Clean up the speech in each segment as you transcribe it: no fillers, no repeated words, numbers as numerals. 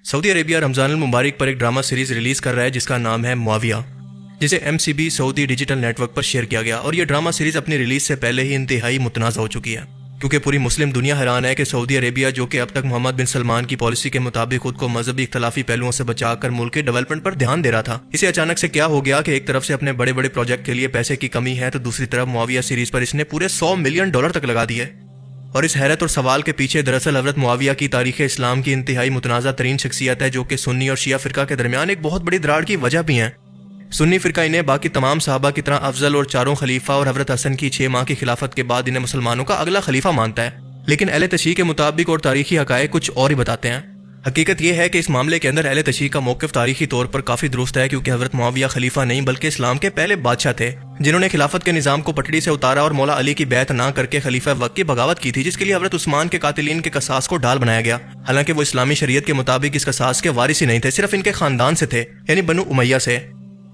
سعودی عربیہ رمضان المبارک پر ایک drama series release کر رہا ہے جس کا نام ہے معاویہ، جسے MCB سعودی ڈیجیٹل نیٹ ورک پر شیئر کیا گیا، اور یہ ڈرامہ سیریز اپنی ریلیز سے پہلے ہی انتہائی متنازع ہو چکی ہے، کیونکہ پوری مسلم دنیا حیران ہے کہ سعودی عربیہ، جو کہ اب تک محمد بن سلمان کی پالیسی کے مطابق خود کو مذہبی اختلافی پہلوؤں سے بچا کر ملک کے ڈیولپمنٹ پر دھیان دے رہا تھا، اسے اچانک سے کیا ہو گیا کہ ایک طرف سے اپنے بڑے بڑے پروجیکٹ کے لیے پیسے کی کمی ہے، تو دوسری طرف معاویہ سیریز پر اس نے پورے $100 ملین تک لگا دیے۔ اور اس حیرت اور سوال کے پیچھے دراصل حضرت معاویہ کی تاریخ اسلام کی انتہائی متنازع ترین شخصیت ہے، جو کہ سنی اور شیعہ فرقہ کے درمیان ایک بہت بڑی دراڑ کی وجہ بھی ہیں۔ سنی فرقہ انہیں باقی تمام صحابہ کی طرح افضل اور چاروں خلیفہ اور حضرت حسن کی 6 ماہ کی خلافت کے بعد انہیں مسلمانوں کا اگلا خلیفہ مانتا ہے، لیکن اہل تشیع کے مطابق اور تاریخی حقائق کچھ اور ہی بتاتے ہیں۔ حقیقت یہ ہے کہ اس معاملے کے اندر اہل تشیع کا موقف تاریخی طور پر کافی درست ہے، کیونکہ حضرت معاویہ خلیفہ نہیں بلکہ اسلام کے پہلے بادشاہ تھے، جنہوں نے خلافت کے نظام کو پٹڑی سے اتارا اور مولا علی کی بیعت نہ کر کے خلیفہ وقت کی بغاوت کی تھی، جس کے لیے حضرت عثمان کے قاتلین کے قصاص کو ڈال بنایا گیا، حالانکہ وہ اسلامی شریعت کے مطابق اس قصاص کے وارث ہی نہیں تھے، صرف ان کے خاندان سے تھے، یعنی بنو امیہ سے۔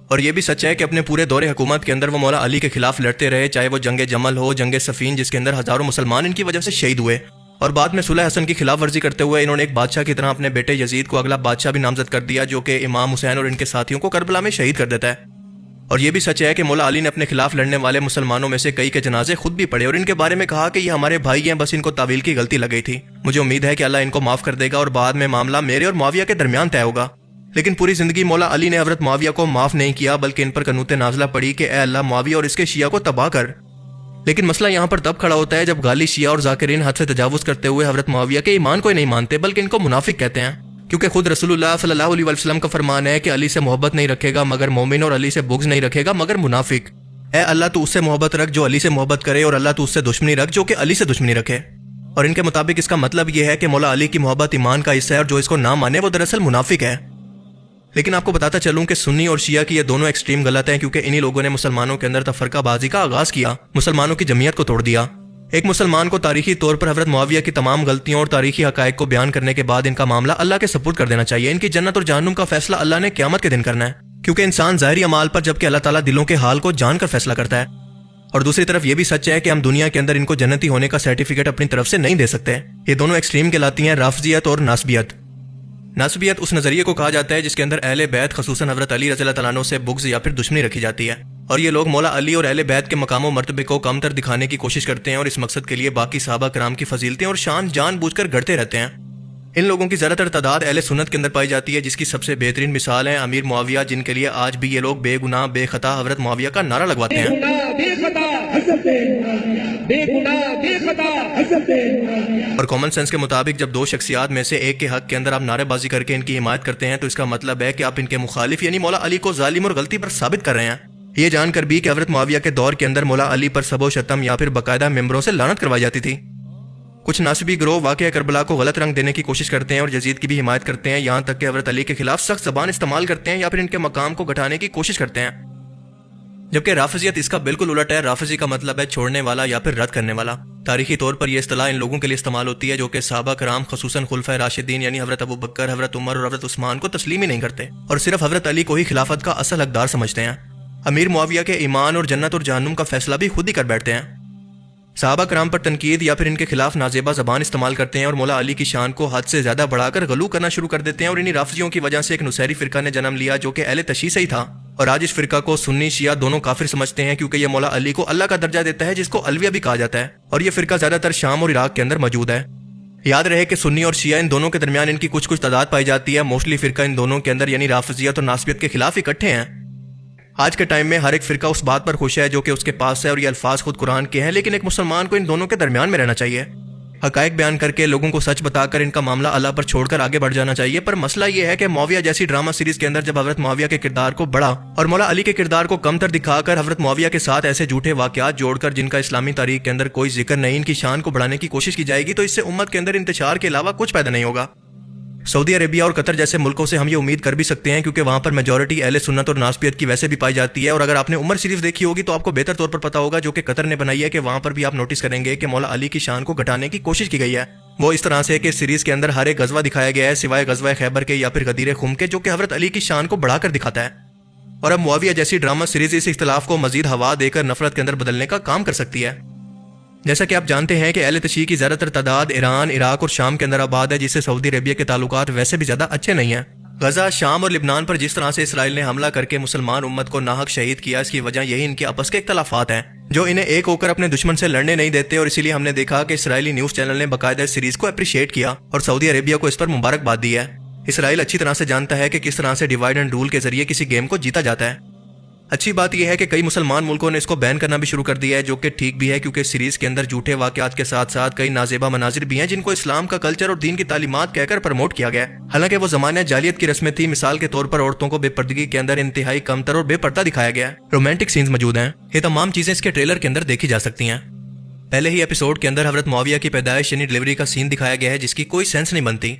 اور یہ بھی سچ ہے کہ اپنے پورے دور حکومت کے اندر وہ مولا علی کے خلاف لڑتے رہے، چاہے وہ جنگ جمل ہو، جنگ صفین جس کے اندر ہزاروں مسلمان ان کی وجہ سے شہید ہوئے، اور بعد میں صلح حسن کی خلاف ورزی کرتے ہوئے انہوں نے ایک بادشاہ کی طرح اپنے بیٹے یزید کو اگلا بادشاہ بھی نامزد کر دیا، جو کہ امام حسین اور ان کے ساتھیوں کو کربلا میں شہید کر دیتا ہے۔ اور یہ بھی سچ ہے کہ مولا علی نے اپنے خلاف لڑنے والے مسلمانوں میں سے کئی کے جنازے خود بھی پڑھے اور ان کے بارے میں کہا کہ یہ ہمارے بھائی ہیں، بس ان کو تعویل کی غلطی لگ گئی تھی، مجھے امید ہے کہ اللہ ان کو معاف کر دے گا اور بعد میں معاملہ میرے اور معاویہ کے درمیان طے ہوگا۔ لیکن پوری زندگی مولا علی نے حضرت معاویہ کو معاف نہیں کیا، بلکہ ان پر قنوت نازلہ پڑی کہ اے اللہ معاویہ اور اس کے شیعہ کو تباہ کر۔ لیکن مسئلہ یہاں پر تب کھڑا ہوتا ہے جب غالی شیعہ اور ذاکرین حد سے تجاوز کرتے ہوئے حضرت معاویہ کے ایمان کو ہی نہیں مانتے، بلکہ ان کو منافق کہتے ہیں، کیونکہ خود رسول اللہ صلی اللہ علیہ وسلم کا فرمان ہے کہ علی سے محبت نہیں رکھے گا مگر مومن، اور علی سے بغض نہیں رکھے گا مگر منافق۔ اے اللہ تو اس سے محبت رکھ جو علی سے محبت کرے، اور اللہ تو اس سے دشمنی رکھ جو کہ علی سے دشمنی رکھے۔ اور ان کے مطابق اس کا مطلب یہ ہے کہ مولا علی کی محبت ایمان کا حصہ ہے، اور جو اس کو نہ مانے وہ دراصل منافق ہے۔ لیکن آپ کو بتاتا چلوں کہ سنی اور شیعہ کی یہ دونوں ایکسٹریم غلط ہیں، کیونکہ انہی لوگوں نے مسلمانوں کے اندر تفرقہ بازی کا آغاز کیا، مسلمانوں کی جمعیت کو توڑ دیا۔ ایک مسلمان کو تاریخی طور پر حضرت معاویہ کی تمام غلطیوں اور تاریخی حقائق کو بیان کرنے کے بعد ان کا معاملہ اللہ کے سپرد کر دینا چاہیے۔ ان کی جنت اور جہنم کا فیصلہ اللہ نے قیامت کے دن کرنا ہے، کیونکہ انسان ظاہری اعمال پر جبکہ اللہ تعالیٰ دلوں کے حال کو جان کر فیصلہ کرتا ہے۔ اور دوسری طرف یہ بھی سچ ہے کہ ہم دنیا کے اندر ان کو جنتی ہونے کا سرٹیفکیٹ اپنی طرف سے نہیں دے سکتے۔ یہ دونوں ایکسٹریم کہلاتی ہیں رافضیت اور ناسبیت۔ ناسبیت اس نظریے کو کہا جاتا ہے جس کے اندر اہل بیت خصوصاً حضرت علی رضی اللہ تعالیٰ عنہ سے بغض یا پھر دشمنی رکھی جاتی ہے، اور یہ لوگ مولا علی اور اہل بیت کے مقام و مرتبے کو کم تر دکھانے کی کوشش کرتے ہیں، اور اس مقصد کے لیے باقی صحابہ کرام کی فضیلتیں اور شان جان بوجھ کر گڑھتے رہتے ہیں۔ ان لوگوں کی زیادہ تر تعداد اہل سنت کے اندر پائی جاتی ہے، جس کی سب سے بہترین مثال ہے امیر معاویہ، جن کے لیے آج بھی یہ لوگ بے گناہ بے خطا حضرت معاویہ کا نعرہ لگواتے ہیں۔ اور کامن سینس کے مطابق جب دو شخصیات میں سے ایک کے حق کے اندر آپ نعرے بازی کر کے ان کی حمایت کرتے ہیں، تو اس کا مطلب ہے کہ آپ ان کے مخالف یعنی مولا علی کو ظالم اور غلطی پر ثابت کر رہے ہیں، یہ جان کر بھی کہ حضرت معاویہ کے دور کے اندر مولا علی پر سب و شتم یا پھر باقاعدہ ممبروں سے لعنت کروائی جاتی تھی۔ کچھ ناسبی گروہ واقعہ کربلا کو غلط رنگ دینے کی کوشش کرتے ہیں اور یزید کی بھی حمایت کرتے ہیں، یہاں تک کہ حضرت علی کے خلاف سخت زبان استعمال کرتے ہیں یا پھر ان کے مقام کو گھٹانے کی کوشش کرتے ہیں، جبکہ رافضیت اس کا بالکل الٹ ہے۔ رافضی کا مطلب ہے چھوڑنے والا یا پھر رد کرنے والا۔ تاریخی طور پر یہ اصطلاح ان لوگوں کے لیے استعمال ہوتی ہے جو کہ صحابہ کرام خصوصاً خلفائے راشدین یعنی حضرت ابو بکر، حضرت عمر اور حضرت عثمان کو تسلیم ہی نہیں کرتے، اور صرف حضرت علی کو ہی خلافت کا اصل حقدار سمجھتے ہیں۔ امیر معاویہ کے ایمان اور جنت اور جہنم کا فیصلہ بھی خود ہی کر بیٹھتے ہیں۔ صحابہ کرام پر تنقید یا پھر ان کے خلاف نازیبہ زبان استعمال کرتے ہیں، اور مولا علی کی شان کو حد سے زیادہ بڑھا کر غلو کرنا شروع کر دیتے ہیں، اور انہی رافضیوں کی وجہ سے ایک نصیری فرقہ نے جنم لیا جو کہ اہل تشیع سے ہی تھا، اور آج اس فرقہ کو سنی شیعہ دونوں کافر سمجھتے ہیں، کیونکہ یہ مولا علی کو اللہ کا درجہ دیتا ہے جس کو الویہ بھی کہا جاتا ہے، اور یہ فرقہ زیادہ تر شام اور عراق کے اندر موجود ہے۔ یاد رہے کہ سنی اور شیعہ ان دونوں کے درمیان ان کی کچھ تعداد پائی جاتی ہے، موسٹلی فرقہ ان دونوں کے اندر یعنی رافضیت اور ناسبیت کے خلاف اکٹھے ہیں۔ آج کے ٹائم میں ہر ایک فرقہ اس بات پر خوش ہے جو کہ اس کے پاس ہے، اور یہ الفاظ خود قرآن کے ہیں، لیکن ایک مسلمان کو ان دونوں کے درمیان میں رہنا چاہیے، حقائق بیان کر کے لوگوں کو سچ بتا کر ان کا معاملہ اللہ پر چھوڑ کر آگے بڑھ جانا چاہیے۔ پر مسئلہ یہ ہے کہ معاویہ جیسی ڈرامہ سیریز کے اندر جب حضرت معاویہ کے کردار کو بڑا اور مولا علی کے کردار کو کم تر دکھا کر حضرت معاویہ کے ساتھ ایسے جھوٹے واقعات جوڑ کر جن کا اسلامی تاریخ کے اندر کوئی ذکر نہیں، ان کی شان کو بڑھانے کی کوشش کی جائے گی، تو اس سے امت کے اندر انتشار کے علاوہ کچھ پیدا نہیں ہوگا۔ سعودی عربیہ اور قطر جیسے ملکوں سے ہم یہ امید کر بھی سکتے ہیں، کیونکہ وہاں پر میجورٹی اہل سنت اور ناسبیت کی ویسے بھی پائی جاتی ہے، اور اگر آپ نے عمر سیریز دیکھی ہوگی تو آپ کو بہتر طور پر پتا ہوگا جو کہ قطر نے بنائی ہے، کہ وہاں پر بھی آپ نوٹس کریں گے کہ مولا علی کی شان کو گھٹانے کی کوشش کی گئی ہے۔ وہ اس طرح سے کہ سیریز کے اندر ہر ایک غزوہ دکھایا گیا ہے سوائے غزوہ خیبر کے یا پھر غدیر خم کے، جو کہ حضرت علی کی شان کو بڑھا کر دکھاتا ہے۔ اور اب معاویہ جیسی ڈرامہ سیریز اس اختلاف کو مزید ہوا دے کر نفرت کے اندر بدلنے کا کام کر سکتی ہے۔ جیسا کہ آپ جانتے ہیں کہ اہل تشیع کی زیادہ تر تعداد ایران، عراق اور شام کے اندر آباد ہے، جس سے سعودی عربیہ کے تعلقات ویسے بھی زیادہ اچھے نہیں ہیں۔ غزہ، شام اور لبنان پر جس طرح سے اسرائیل نے حملہ کر کے مسلمان امت کو ناحق شہید کیا، اس کی وجہ یہی ان کے آپس کے اختلافات ہیں جو انہیں ایک ہو کر اپنے دشمن سے لڑنے نہیں دیتے، اور اسی لیے ہم نے دیکھا کہ اسرائیلی نیوز چینل نے باقاعدہ اس سیریز کو اپریشیٹ کیا اور سعودی عربیہ کو اس پر مبارکباد دی ہے۔ اسرائیل اچھی طرح سے جانتا ہے کہ کس طرح سے ڈیوائیڈ اینڈ رول کے ذریعے کسی گیم کو جیتا جاتا ہے۔ اچھی بات یہ ہے کہ کئی مسلمان ملکوں نے اس کو بین کرنا بھی شروع کر دیا ہے، جو کہ ٹھیک بھی ہے، کیونکہ اس سیریز کے اندر جھوٹے واقعات کے ساتھ ساتھ کئی نازیبا مناظر بھی ہیں جن کو اسلام کا کلچر اور دین کی تعلیمات کہہ کر پروموٹ کیا گیا ہے۔ حالانکہ وہ زمانہ جاہلیت کی رسمیں تھی۔ مثال کے طور پر عورتوں کو بے پردگی کے اندر انتہائی کمتر اور بے پردہ دکھایا گیا ہے۔ رومانٹک سینز موجود ہیں۔ یہ تمام چیزیں اس کے ٹریلر کے اندر دیکھی جا سکتی ہیں۔ پہلے ہی ایپیسوڈ کے اندر حضرت معاویہ کی پیدائش یعنی ڈلیوری کا سین دکھایا گیا ہے، جس کی کوئی سینس نہیں بنتی۔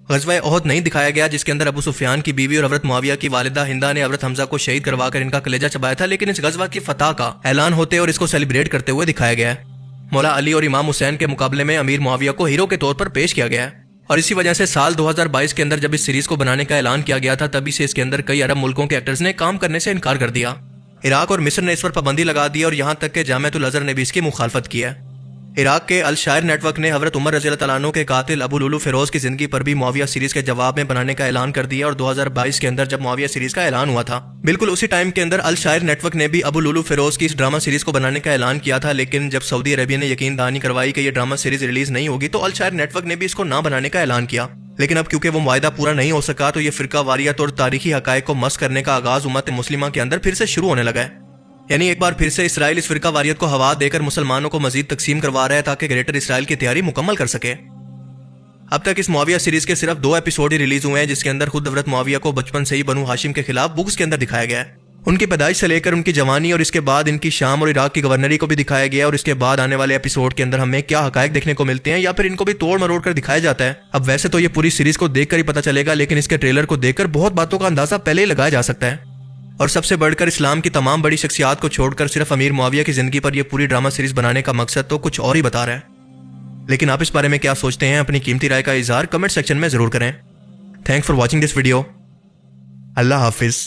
غزوہ احد نہیں دکھایا گیا، جس کے اندر ابو سفیان کی بیوی اور حضرت معاویہ کی والدہ ہندہ نے حضرت حمزہ کو شہید کروا کر ان کا کلیجہ چبایا تھا، لیکن اس غزوہ کی فتح کا اعلان ہوتے اور اس کو سیلیبریٹ کرتے ہوئے دکھایا گیا ہے۔ مولا علی اور امام حسین کے مقابلے میں امیر معاویہ کو ہیرو کے طور پر پیش کیا گیا ہے، اور اسی وجہ سے سال 2022 کے اندر جب اس سیریز کو بنانے کا اعلان کیا گیا تھا، تبھی سے اس کے اندر کئی عرب ملکوں کے ایکٹرز نے کام کرنے سے انکار کر دیا۔ عراق اور مصر نے اس پر پابندی لگا دی، اور یہاں تک کہ جامعۃ الازہر نے بھی اس کی مخالفت کی ہے۔ عراق کے الشائر نیٹ ورک نے حضرت عمر رضی اللہ تعالیٰ عنہ کے قاتل ابو لولو فیروز کی زندگی پر بھی معاویہ سیریز کے جواب میں بنانے کا اعلان کر دیا، اور 2022 کے اندر جب معاویہ سیریز کا اعلان ہوا تھا، بالکل اسی ٹائم کے اندر الشائر نیٹ ورک نے بھی ابو لولو فیروز کی اس ڈرامہ سیریز کو بنانے کا اعلان کیا تھا، لیکن جب سعودی عربیہ نے یقین دہانی کروائی کہ یہ ڈرامہ سیریز ریلیز نہیں ہوگی تو الشائر نیٹ ورک نے بھی اس کو نہ بنانے کا اعلان کیا۔ لیکن اب کیونکہ وہ معاہدہ پورا نہیں ہو سکا تو یہ فرقہ واریت اور تاریخی حقائق کو مسخ کرنے کا آغاز امت مسلمہ کے اندر پھر سے شروع ہونے لگا ہے۔ یعنی ایک بار پھر سے اسرائیل اس فرقہ واریت کو ہوا دے کر مسلمانوں کو مزید تقسیم کروا رہا ہے تاکہ گریٹر اسرائیل کی تیاری مکمل کر سکے۔ اب تک اس معاویہ سیریز کے صرف 2 ایپیسوڈ ہی ریلیز ہوئے ہیں، جس کے اندر خود حضرت معاویہ کو بچپن سے ہی بنو ہاشم کے خلاف بغض کے اندر دکھایا گیا ہے۔ ان کی پیدائش سے لے کر ان کی جوانی اور اس کے بعد ان کی شام اور عراق کی گورنری کو بھی دکھایا گیا، اور اس کے بعد آنے والے ایپیسوڈ کے اندر ہمیں کیا حقائق دیکھنے کو ملتے ہیں یا پھر ان کو بھی توڑ مروڑ کر دکھایا جاتا ہے۔ اب ویسے تو یہ پوری سیریز کو دیکھ کر ہی پتہ چلے گا، لیکن اس کے ٹریلر کو دیکھ کر بہت باتوں کا اندازہ پہلے ہی لگایا جا سکتا ہے۔ اور سب سے بڑھ کر اسلام کی تمام بڑی شخصیات کو چھوڑ کر صرف امیر معاویہ کی زندگی پر یہ پوری ڈرامہ سیریز بنانے کا مقصد تو کچھ اور ہی بتا رہا ہے۔ لیکن آپ اس بارے میں کیا سوچتے ہیں؟ اپنی قیمتی رائے کا اظہار کمنٹ سیکشن میں ضرور کریں۔ Thanks for watching this video. اللہ حافظ۔